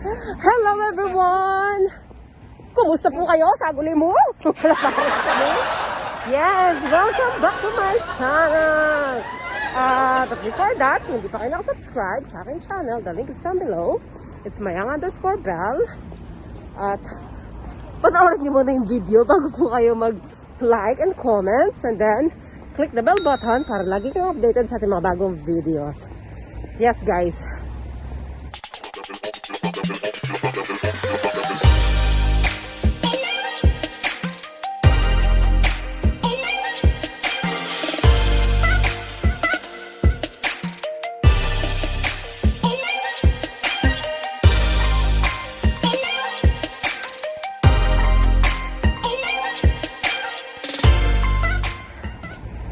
Hello everyone! Kumusta po kayo? Saguli mo? Yes, welcome back to my channel! But before that, kung hindi pa kayo nakasubscribe sa aking channel, the link is down below. It's mayang_bell. At panoorin niyo muna yung video bago po kayo mag-like and comments. And then, click the bell button para lagi kayo updated sa ating mga bagong videos. Yes guys!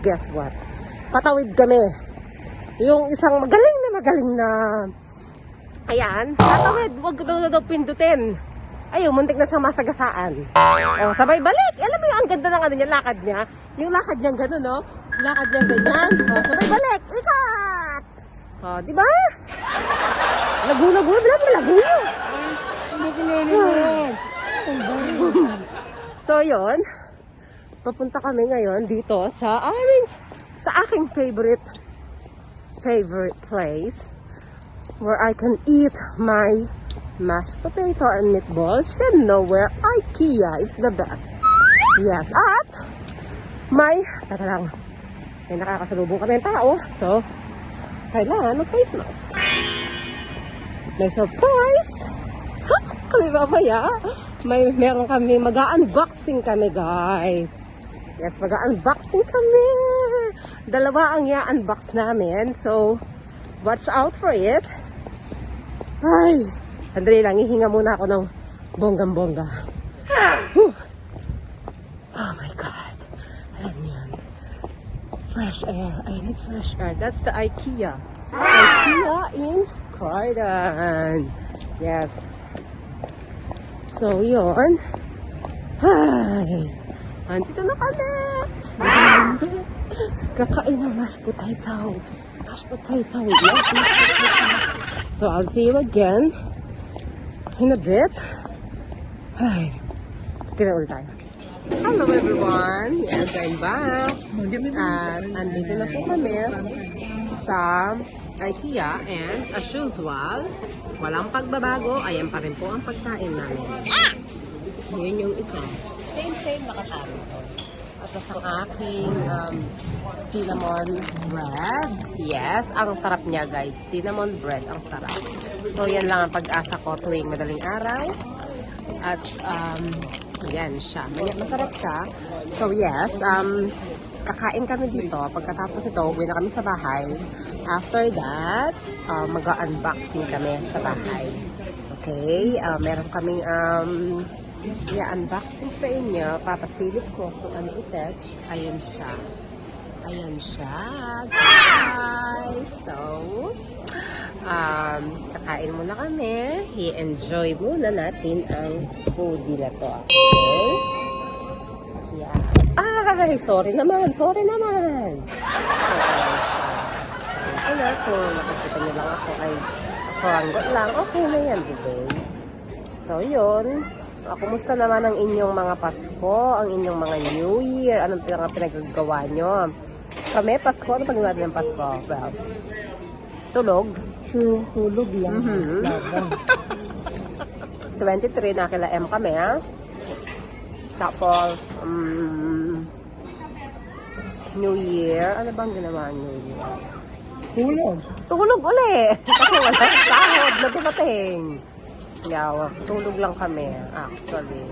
Guess what? Patawid kami. Yung isang magaling na ayan, patawid, wag daw pindutin. Ayun, muntik na siyang masagasaan. Oh, sabay balik. Alam mo yung ang ganda ng ano niya, lakad niya. Yung lakad niya gano'n, no? Lakad niya ganyan. Oh, sabay balik. Ikat! Oh, di ba? Lagu-lagu, bilang malago yun. Hindi kinilin. So, yun. Papunta kami ngayon dito sa aking favorite place where I can eat my mashed potato and meatballs. You know where IKEA is the best. Yes, at may nakakasalubong kami ng tao. So, kailangan mag-face mask. May surprise! Kami mamaya, meron kami, mag-unboxing kami guys. Yes, mag-unboxing kami. Dalawa ang i-unbox namin. So, watch out for it. Ay, sandali lang. Ihinga muna ako ng bonggang-bongga. Oh my God. Alam yan. Fresh air. I need fresh air. That's the IKEA. IKEA in Croydon. Yes. So, yun. Ay. Andito na kami! Kakain ng mashed potato. Mashed potato. Yes, mashed potato. So, I'll see you again in a bit. Ay, kaya ulit tayo. Hello everyone! Yes, I'm back. At andito na po kami sa IKEA and as usual, walang pagbabago. Ayan pa rin po ang pagkain namin. Yun yung isa. Same nakataro. At ang aking cinnamon bread. Yes, ang sarap niya guys. Cinnamon bread, ang sarap. So yan lang ang pag-asa ko tuwing madaling araw. At yan siya. Masarap siya. So yes, kakain kami dito. Pagkatapos ito, uwi na kami sa bahay. After that, mag-unboxing kami sa bahay. Okay? Meron kaming unboxing sa inyo. Papasilip ko kung ano i-touch. Ayan siya. Ayan siya, guys. So, kakain muna kami. I-enjoy muna natin ang food nila to. Okay? Yeah. Ay, sorry naman. Sorry naman. Ano, kung nakikita niyo lang ako ay kuranggot lang. Okay na yan, diba? So, yun. Kumusta naman ang inyong mga Pasko, ang inyong mga New Year? Anong pinagagawa nyo? Kami, Pasko, ano pag natin ng Pasko? Well, tulog. True, tulog lang. 23 na kila M kami, ha? Tapos, New Year. Ano bang ginawa New Year? Tulog. Tulog ulit! Kasi wala sahod na dumating. Yeah, tulog lang kami actually.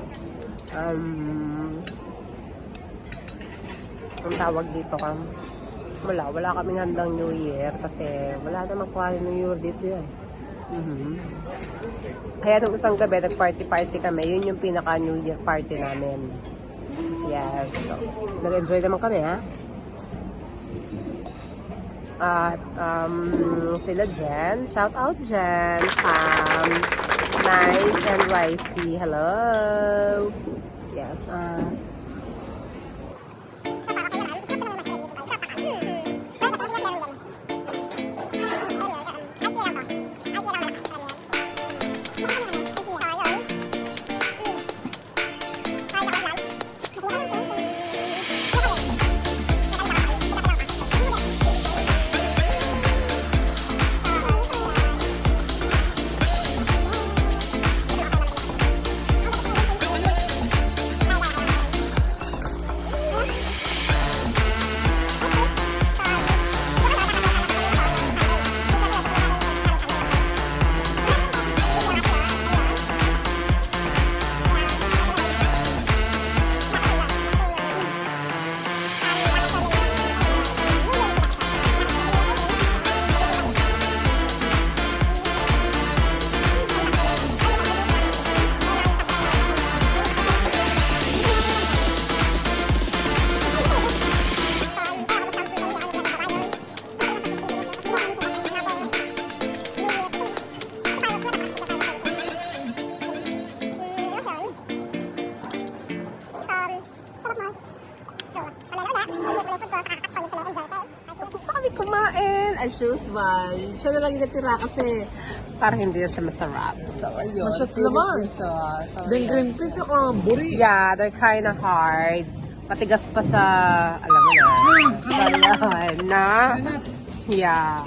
Ang tawag dito wala kaming handang New Year kasi wala namang kwali New Year dito yan. Kaya nung isang gabi nag-party kami, yun yung pinaka New Year party namin. Yes, so nag-enjoy naman kami, ha? At sila Jen, shout out Jen, Nice and Ricey. Hello. Yes. as usual. Siya na lang yung natira kasi parang hindi na siya masarap. So, ayun. Masyas Finish naman. this sauce. So, Then ayun. green peas yung buri. Yeah, they're kind of hard. Matigas pa sa, alam mo na. So, yun, na? Yeah.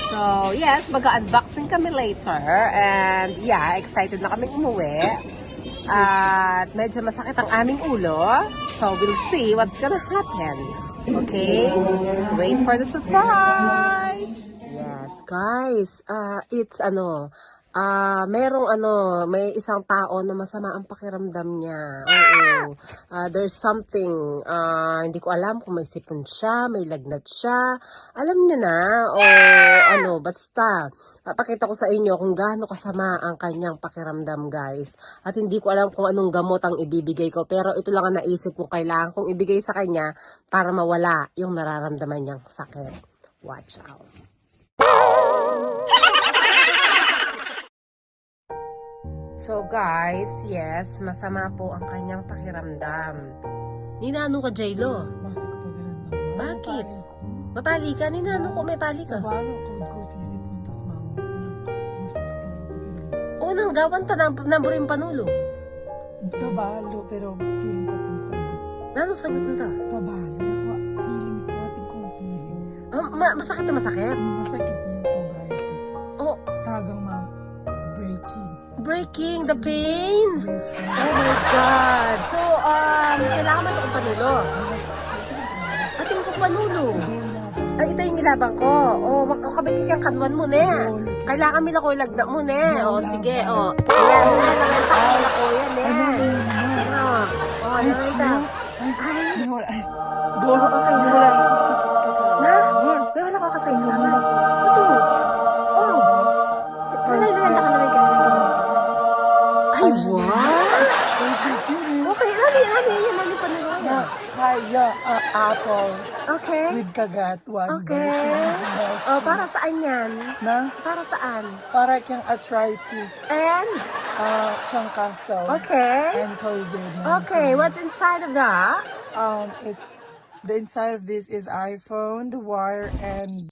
So, yes, mag-unboxing kami later. And, yeah, excited na kaming umuwi. At medyo masakit ang aming ulo. So, we'll see what's gonna happen. Okay? Wait for the surprise! Yes, guys. It's may isang tao na masama ang pakiramdam niya. Oo. There's something, hindi ko alam kung may sipon siya, may lagnat siya. Alam niyo na, basta. Papakita ko sa inyo kung gaano kasama ang kanyang pakiramdam, guys. At hindi ko alam kung anong gamot ang ibibigay ko, pero ito lang ang naisip kong kailangan kong ibigay sa kanya para mawala yung nararamdaman niyang sakit. Watch out. So guys, yes, masama po ang kanyang pakiramdam. Ninano ka, J-Lo? Basta ko pakiramdam. Bakit? Mapali ka? Ninano ko, may pali ka? Kabalo ko sisipon, tas masakit ang pakiramdam. Oo, nang gawan ta, namburin panulo. Kabalo, pero feeling ko ting sagot. Nanong sagot na ta? Kabalo, ako feeling ko, ating kong feeling. Masakit na masakit? Masakit yung sobrang sakit. Oh, Talagang breaking. breaking the pain? Oh my God. So, kailangan man ito kong panulo. Ating kong panulo. Ay, ito yung nilabang ko. Oh, makakabigay kang kanwan mo na. Kailangan mila ko ilagna mo na. Oh, sige. Oh, ayan na. Nakita ko mila ko yan na. Oh, nakita. Ay, Oh, okay na. Na? May wala ko kasi kailangan. Totoo. Oh. Nalilanda ka na may ganyan. Ay, what? Okay, Rami panulo yan. Kaya, apple. Okay. With kagat, one Okay. Oh, para saan yan? Na? Para saan? Para kang arthritis, And? siyang castle, Okay. and COVID. Okay, what's inside of that? It's, the inside of this is iPhone, the wire, and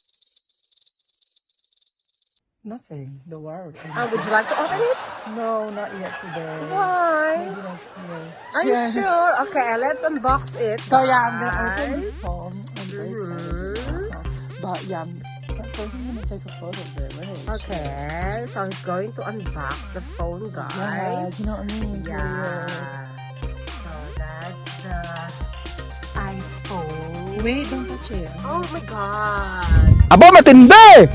nothing. The wire. And Would you like to open it? no, not yet today. Why? Maybe next year. Are you sure? Okay, let's unbox it. So yeah, I'm gonna open guys. this phone. I'm very excited. But yeah, I'm gonna take a photo of it. Right? Okay, so he's going to unbox the phone, Yeah, guys. you know what I mean? Yeah. So that's the iPhone. Wait, don't touch it. Oh my God. Aba, matindi!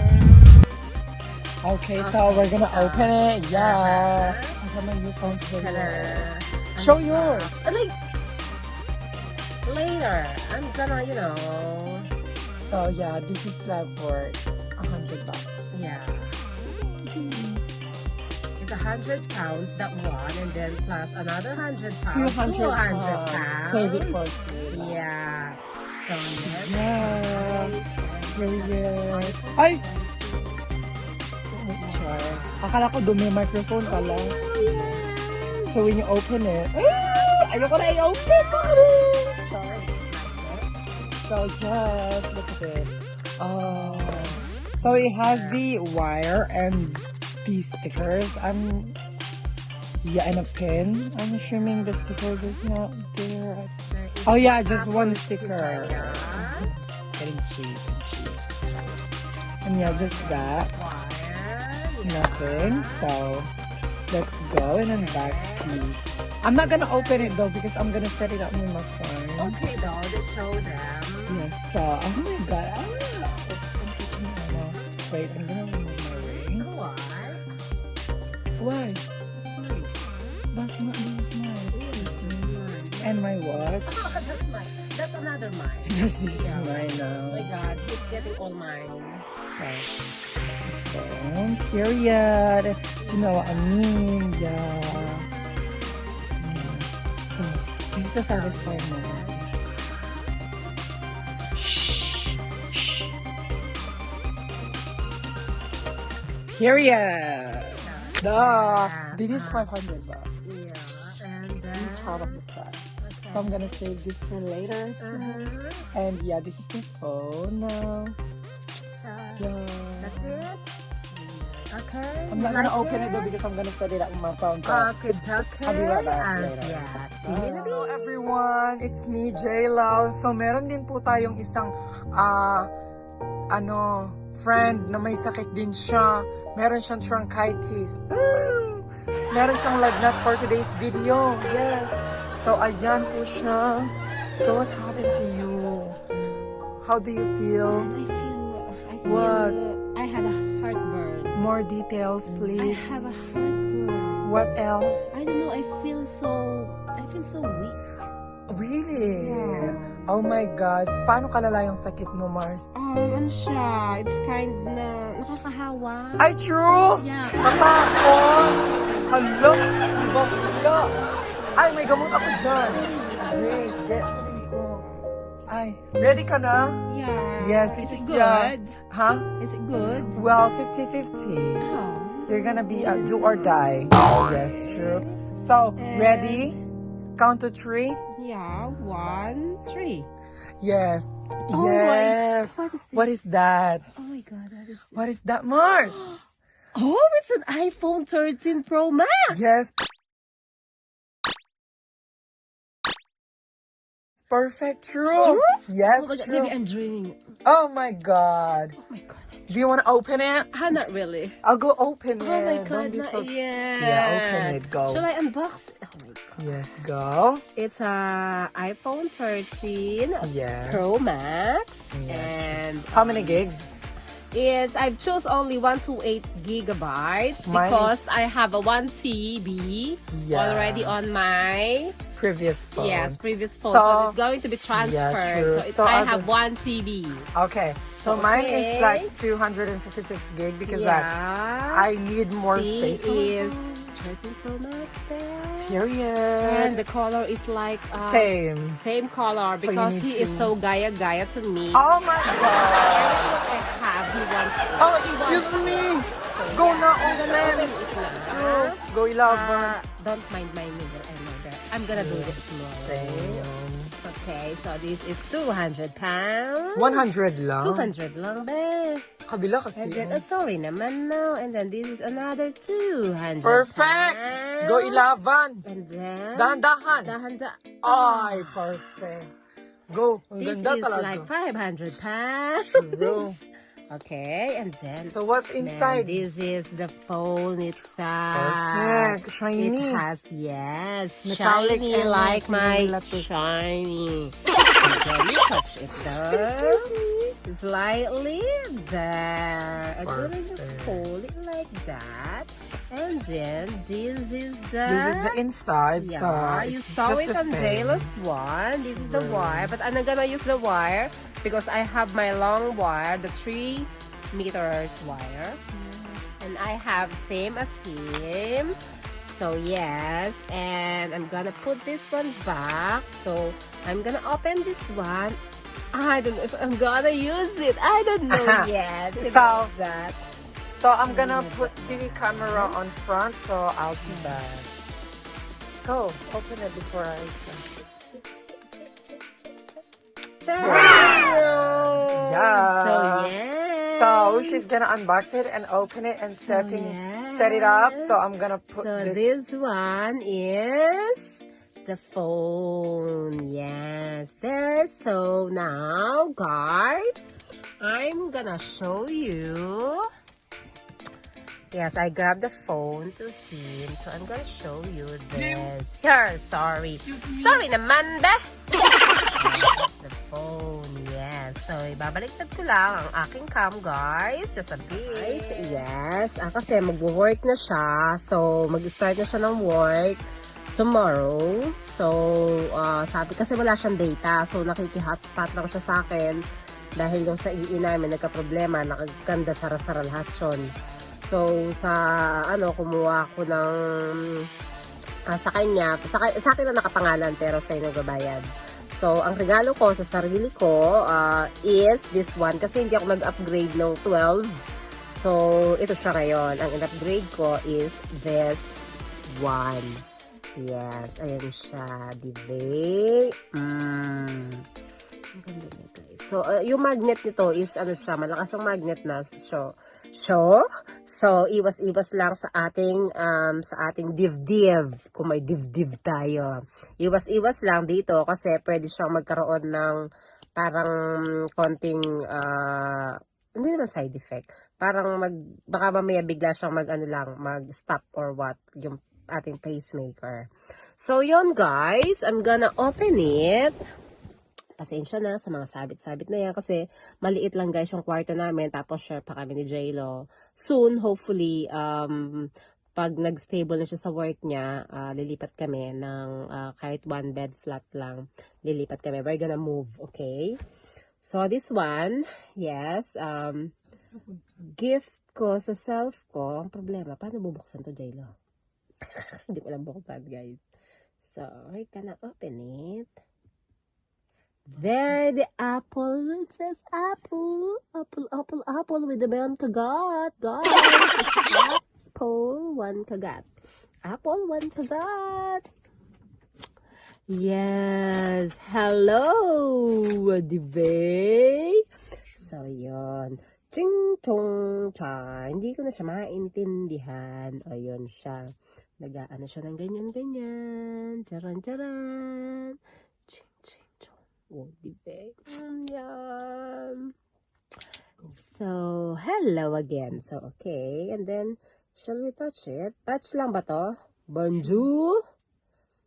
Okay, so we're gonna open it. Yeah. I'm gonna use phone Gonna Show yours. like later. I'm gonna, So yeah, this is like for $100. yeah. It's 100 pounds, that one, and then plus another 100 pounds, 200 pounds. Save it for free. Yeah. So let's Yeah. Period. Ay! Sure. Akala ko dumi yung microphone pala. So when you open it, ayoko na i-open mo! Sure. So yes, look at it. So it has the wire and these stickers. And a pin. I'm assuming the stickers is not there. Oh yeah, just one sticker. Getting cheap and cheap. And yeah, just that. Nothing. So let's go and unbox the. I'm not gonna open it though because I'm gonna set it up with my phone. Okay, though, to show them. Yes. So oh my god. Wait, I'm gonna remove my ring. Why? Why? That's not mine. And my watch. That's mine. That's another mine. This is mine Oh now. my God, he's getting all mine. Phone, period. You know what I mean? Yeah. So, this is the satisfying moment. Shh. Shh. Period. Duh. This is $500. Yeah, and then... This is half of the price. Okay. So I'm gonna save this for later. And yeah, this is the phone now. So, That's it? Okay. I'm not gonna open it though because I'm gonna study that on my phone. So Okay, okay. I'll be right back later. Yeah, see you in a Hello bit. everyone, it's me, J-Lau. So meron din po tayong isang friend na may sakit din siya. Meron siyang tracheitis. Meron siyang lagnat for today's video. Yes. So ayan po siya. So what happened to you? How do you feel? I feel What? I had a heartburn. More details, I please. have a heartburn. What else? I don't know, I feel so weak. Really? Yeah. Oh my God. Paano kalala yung sakit mo, Mars? Ano siya? It's kind na nakakahawa. Ay, true! Yeah. Katakot! Hala! Iba pula! Ay, may gamot ako dyan! Wait, get ko. Ay, ready ka na? Yeah. Yes, this Is is it good? Huh? Is it good? Well, 50-50. Oh. You're gonna be a do or die. Yes, true. So, ready? Count to 3? Yeah. 1, 3. Yes. Oh Yes. my, what is this? What is that? Oh my God, what is this? What is that, Mars? Oh, it's an iPhone 13 Pro Max. Yes. Perfect. True. True? Yes, Oh my God, true. maybe I'm dreaming. Oh my God. Oh my God. Do you want to open it? Not really. I'll go open it. Oh my Don't God, be not so... yet. Yeah, open it. Go. Shall I unbox it? Oh my God. Yes, go. It's a iPhone 13 Yeah. Pro Max. Yes. And How many gig? I've chose only 128 gigabytes Mine because is- I have a 1 TB Yeah. already on my Previous phone. previous phone. So- So, it's going to be transferred. true. So, So I other- have 1 TB. Okay. So mine is Okay. like 256 gig because like I need more See, space. is 13 Pro Max there. And Period. the color is like Same. same color So you because need he is to- so gaya to me. Oh my God. Everything I have, he wants it. Oh, excuse me. Go na, open. True. Go 11. Don't mind my noodle. I know that. I'm gonna do this tomorrow. Damn. Okay, so this is 200 pounds. 100 lang. 200 lang, be. Kabila kasi. And then, sorry naman now. And then this is another 200 Perfect. pounds. Go 11. And then, Dahan-dahan. dahan-dahan. Ay, perfect. Go. Ang This ganda is talaga. like 500 pounds. True. Okay, and then, So what's then inside? this is the phone itself. Perfect. It Shiny. has, yes, Metallic shiny and like my lapis. shiny. And then you touch it there, Excuse me. slightly there. And then you Perfect. hold it like that. And then this is the... This is the inside. Yeah, So you it's saw just it the on same. Jayla's one. This is the True. wire, but I'm not gonna use the wire because I have my long wire, the 3 meters wire, and I have same as him. So yes, and I'm gonna put this one back. So I'm gonna open this one. I don't know if I'm gonna use it. I don't know yet. So- about that. So I'm gonna put the camera on front, so I'll be back. Go, open it before I Yeah. So yes. So she's gonna unbox it and open it and So, set it up. So yes. I'm gonna put So the this one is the phone. Yes, there. So now, guys, I'm gonna show you. Yes, I grabbed the phone to him. So I'm gonna show you this. Here, sorry. Sorry naman, be. That's the phone, yes. So, ibabaliktad ko lang ang aking cam, guys. Just a bit. Yes. Kasi mag-work na siya. So, mag-start na siya ng work tomorrow. So, sabi kasi wala siyang data. So, nakiki-hotspot lang siya sa akin. Dahil yung sa EE namin, nagka-problema. Nakaganda, sara-sara lahat yun. So, kumuha ko ng sa kanya. Sa akin lang nakapangalan, pero siya yung nagbabayad. So, ang regalo ko sa sarili ko is this one. Kasi hindi ako nag-upgrade ng 12. So, ito siya ngayon. Ang in-upgrade ko is this one. Yes, ayan siya. Diba? Ang ganda niya, guys. So, yung magnet nito is, ano siya, malakas yung magnet na. So, iwas-iwas lang sa ating div-div. Kung may div-div tayo. Iwas-iwas lang dito kasi pwede siyang magkaroon ng parang konting, hindi naman side effect. Parang baka mamaya bigla siyang mag-stop or what, yung ating pacemaker. So, yun guys, I'm gonna open it. Pasensya na sa mga sabit-sabit na yan kasi maliit lang guys yung kwarto namin tapos share pa kami ni J-Lo. Soon, hopefully, pag nag-stable na siya sa work niya, lilipat kami ng kahit one bed flat lang. Lilipat kami. We're gonna move, okay? So, this one, yes, gift ko sa self ko. Ang problema, paano bubuksan to, J-Lo? Hindi ko lang buksan, guys. So, we're gonna open it. There, the apple. It says apple. Apple with the one kagat. Guys, apple, one kagat. Apple, one kagat. Yes. Hello, dibe? So, yun. Ching, chong, cha. Hindi ko na siya maintindihan. Ayun siya. Nag-aano siya ng ganyan-ganyan. Charan-charan. Oh, diba? Yum. So, hello again. So, okay. And then, shall we touch it? Touch lang ba to? Bonjour?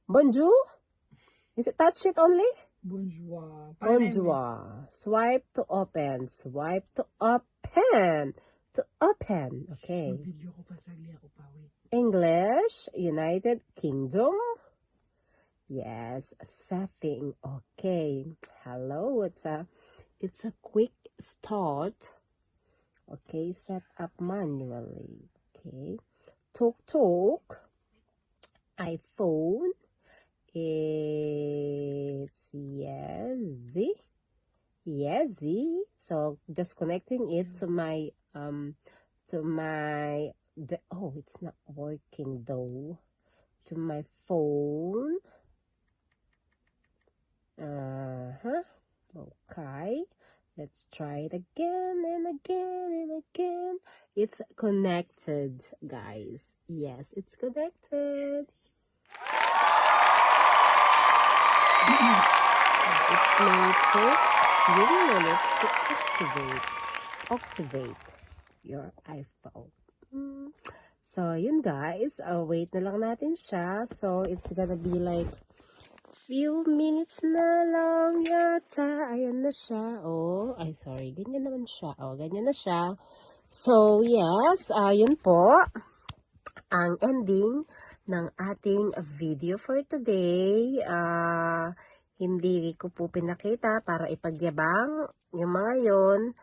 Bonjour? Is it touch it only? Bonjour. Bonjour. Swipe to open. Swipe to open. To open. Okay. Video ko pa sagli ako pa. Wait. English, United Kingdom. Yes, setting. Okay. Hello. It's a quick start. Okay, set up manually. Okay. Talk. iPhone. It's yes. So just connecting it to my it's not working though. To my phone. Okay. Let's try it again and again and again. It's connected, guys. Yes, it's connected. It may take few minutes to activate your iPhone. So, yun guys. Wait na lang natin siya. So, it's gonna be like few minutes na lang yata. Ayan na siya. Oh, ay sorry. Ganyan naman siya. Oh, ganyan na siya. So, yes. Yun po. Ang ending ng ating video for today. Hindi ko po pinakita para ipagyabang yung mga yun.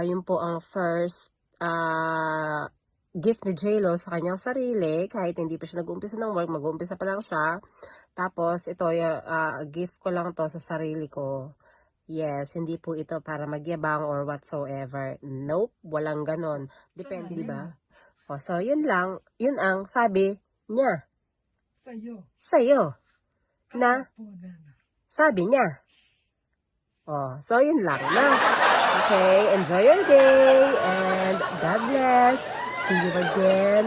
Yun po ang first gift ni J-Lo sa kanyang sarili. Kahit hindi pa siya nag-uumpisa ng work, mag-uumpisa pa lang siya. Tapos, ito, gift ko lang to sa sarili ko. Yes, hindi po ito para magyabang or whatsoever. Nope, walang ganon. Depende, di ba? O, so, yun lang. Yun ang sabi niya. Sa'yo. Na? Sabi niya. O, so, yun lang na. Okay, enjoy your day and God bless. See you again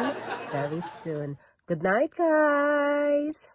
very soon. Good night, guys.